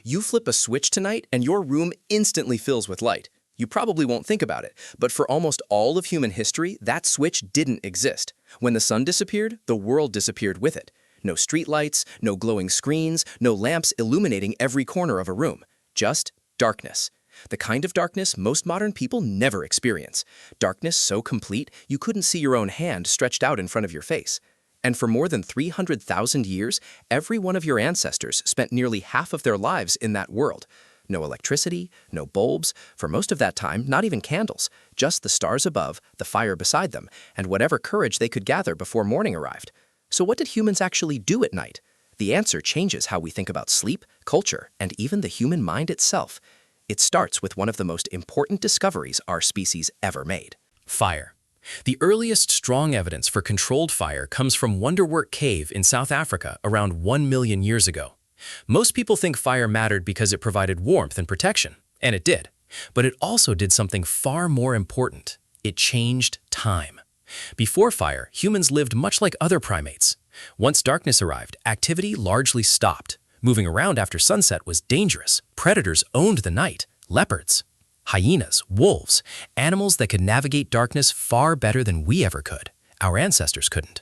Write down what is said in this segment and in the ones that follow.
You flip a switch tonight and your room instantly fills with light. You probably won't think about it, but for almost all of human history, that switch didn't exist. When the sun disappeared, the world disappeared with it. No streetlights, no glowing screens, no lamps illuminating every corner of a room. Just darkness. The kind of darkness most modern people never experience. Darkness so complete you couldn't see your own hand stretched out in front of your face. And for more than 300,000 years, every one of your ancestors spent nearly half of their lives in that world. No electricity, no bulbs, for most of that time, not even candles, just the stars above, the fire beside them, and whatever courage they could gather before morning arrived. So what did humans actually do at night? The answer changes how we think about sleep, culture, and even the human mind itself. It starts with one of the most important discoveries our species ever made. Fire. The earliest strong evidence for controlled fire comes from Wonderwork Cave in South Africa around 1 million years ago. Most people think fire mattered because it provided warmth and protection, and it did. But it also did something far more important. It changed time. Before fire, humans lived much like other primates. Once darkness arrived, activity largely stopped. Moving around after sunset was dangerous. Predators owned the night. Leopards, hyenas, wolves, animals that could navigate darkness far better than we ever could. Our ancestors couldn't.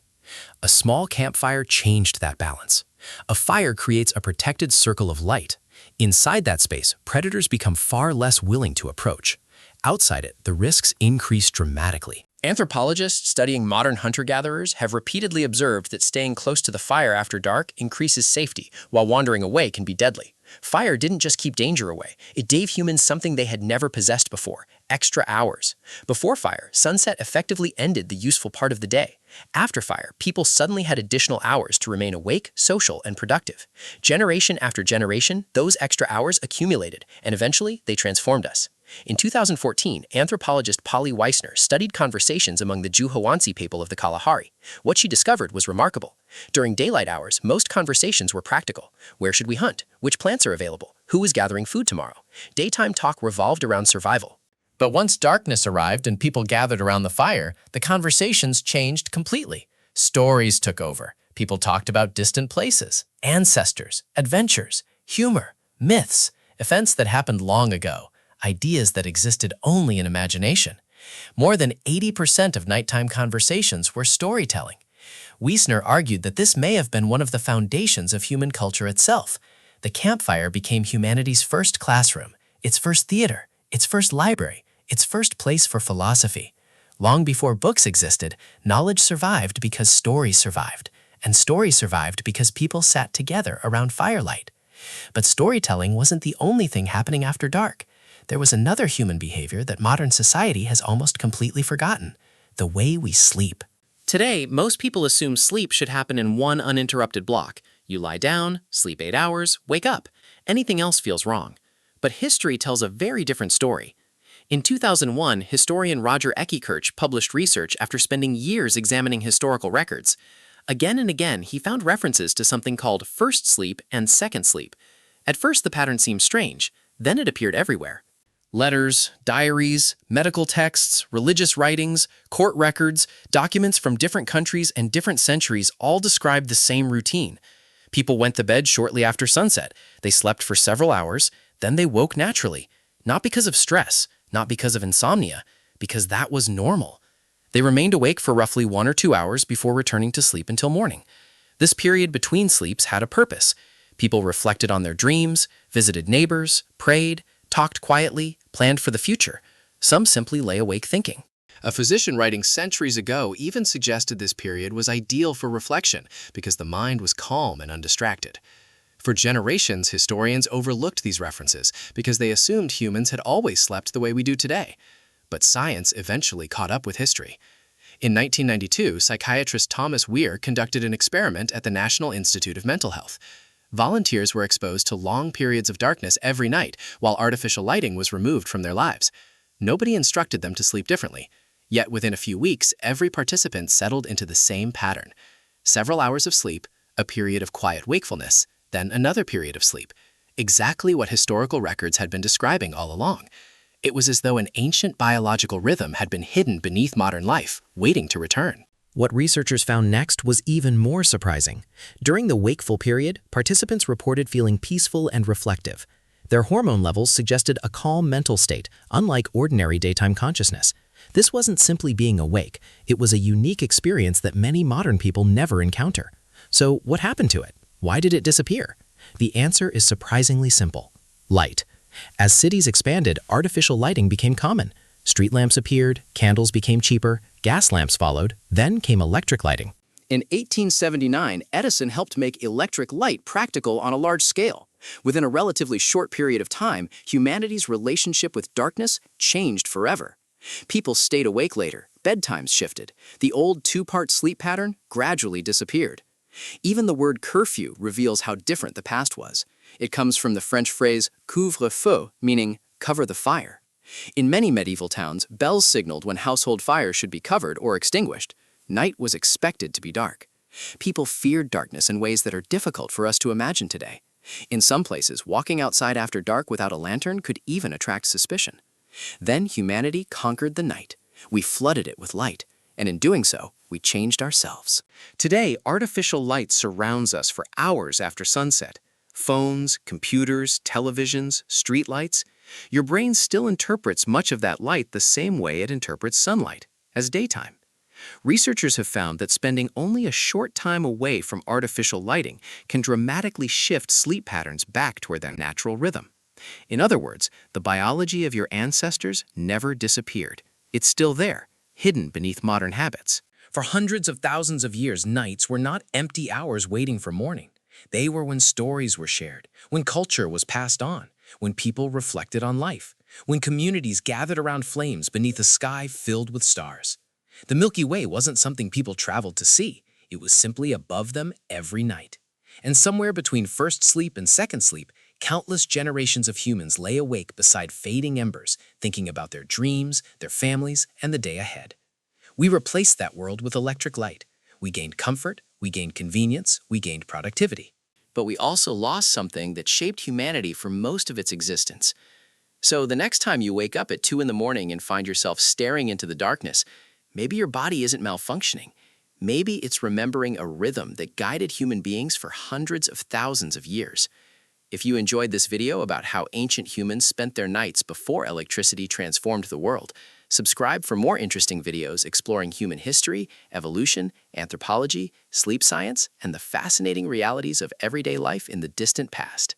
A small campfire changed that balance. A fire creates a protected circle of light. Inside that space, predators become far less willing to approach. Outside it, the risks increase dramatically. Anthropologists studying modern hunter-gatherers have repeatedly observed that staying close to the fire after dark increases safety, while wandering away can be deadly. Fire didn't just keep danger away, it gave humans something they had never possessed before: extra hours. Before fire, sunset effectively ended the useful part of the day. After fire, people suddenly had additional hours to remain awake, social, and productive. Generation after generation, those extra hours accumulated, and eventually they transformed us. In 2014, anthropologist Polly Weissner studied conversations among the Juhowansi people of the Kalahari. What she discovered was remarkable. During daylight hours, most conversations were practical. Where should we hunt? Which plants are available? Who is gathering food tomorrow? Daytime talk revolved around survival. But once darkness arrived and people gathered around the fire, the conversations changed completely. Stories took over. People talked about distant places, ancestors, adventures, humor, myths, events that happened long ago, ideas that existed only in imagination. More than 80% of nighttime conversations were storytelling. Weissner argued that this may have been one of the foundations of human culture itself. The campfire became humanity's first classroom, its first theater, its first library, its first place for philosophy. Long before books existed, knowledge survived because stories survived, and stories survived because people sat together around firelight. But storytelling wasn't the only thing happening after dark. There was another human behavior that modern society has almost completely forgotten: the way we sleep. Today, most people assume sleep should happen in one uninterrupted block. You lie down, sleep 8 hours, wake up. Anything else feels wrong. But history tells a very different story. In 2001, historian Roger Ekekirch published research after spending years examining historical records. Again and again, he found references to something called first sleep and second sleep. At first, the pattern seemed strange. Then it appeared everywhere. Letters, diaries, medical texts, religious writings, court records, documents from different countries and different centuries all described the same routine. People went to bed shortly after sunset. They slept for several hours, then they woke naturally. Not because of stress, not because of insomnia, because that was normal. They remained awake for roughly 1 or 2 hours before returning to sleep until morning. This period between sleeps had a purpose. People reflected on their dreams, visited neighbors, prayed, talked quietly, planned for the future. Some simply lay awake thinking. A physician writing centuries ago even suggested this period was ideal for reflection because the mind was calm and undistracted. For generations, historians overlooked these references because they assumed humans had always slept the way we do today. But science eventually caught up with history. In 1992, psychiatrist Thomas Weir conducted an experiment at the National Institute of Mental Health. Volunteers were exposed to long periods of darkness every night while artificial lighting was removed from their lives. Nobody instructed them to sleep differently. Yet within a few weeks, every participant settled into the same pattern. Several hours of sleep, a period of quiet wakefulness, then another period of sleep. Exactly what historical records had been describing all along. It was as though an ancient biological rhythm had been hidden beneath modern life, waiting to return. What researchers found next was even more surprising. During the wakeful period, participants reported feeling peaceful and reflective. Their hormone levels suggested a calm mental state, unlike ordinary daytime consciousness. This wasn't simply being awake, it was a unique experience that many modern people never encounter. So what happened to it? Why did it disappear? The answer is surprisingly simple: light. As cities expanded, artificial lighting became common. Street lamps appeared, candles became cheaper, gas lamps followed, then came electric lighting. In 1879, Edison helped make electric light practical on a large scale. Within a relatively short period of time, humanity's relationship with darkness changed forever. People stayed awake later, bedtimes shifted. The old two-part sleep pattern gradually disappeared. Even the word curfew reveals how different the past was. It comes from the French phrase couvre-feu, meaning cover the fire. In many medieval towns, bells signaled when household fires should be covered or extinguished. Night was expected to be dark. People feared darkness in ways that are difficult for us to imagine today. In some places, walking outside after dark without a lantern could even attract suspicion. Then humanity conquered the night. We flooded it with light, and in doing so, we changed ourselves. Today, artificial light surrounds us for hours after sunset. Phones, computers, televisions, streetlights. Your brain still interprets much of that light the same way it interprets sunlight, as daytime. Researchers have found that spending only a short time away from artificial lighting can dramatically shift sleep patterns back toward their natural rhythm. In other words, the biology of your ancestors never disappeared. It's still there, hidden beneath modern habits. For hundreds of thousands of years, nights were not empty hours waiting for morning. They were when stories were shared, when culture was passed on, when people reflected on life, when communities gathered around flames beneath a sky filled with stars. The Milky Way wasn't something people traveled to see. It was simply above them every night. And somewhere between first sleep and second sleep, countless generations of humans lay awake beside fading embers, thinking about their dreams, their families, and the day ahead. We replaced that world with electric light. We gained comfort, we gained convenience, we gained productivity. But we also lost something that shaped humanity for most of its existence. So the next time you wake up at 2 in the morning and find yourself staring into the darkness, maybe your body isn't malfunctioning. Maybe it's remembering a rhythm that guided human beings for hundreds of thousands of years. If you enjoyed this video about how ancient humans spent their nights before electricity transformed the world, subscribe for more interesting videos exploring human history, evolution, anthropology, sleep science, and the fascinating realities of everyday life in the distant past.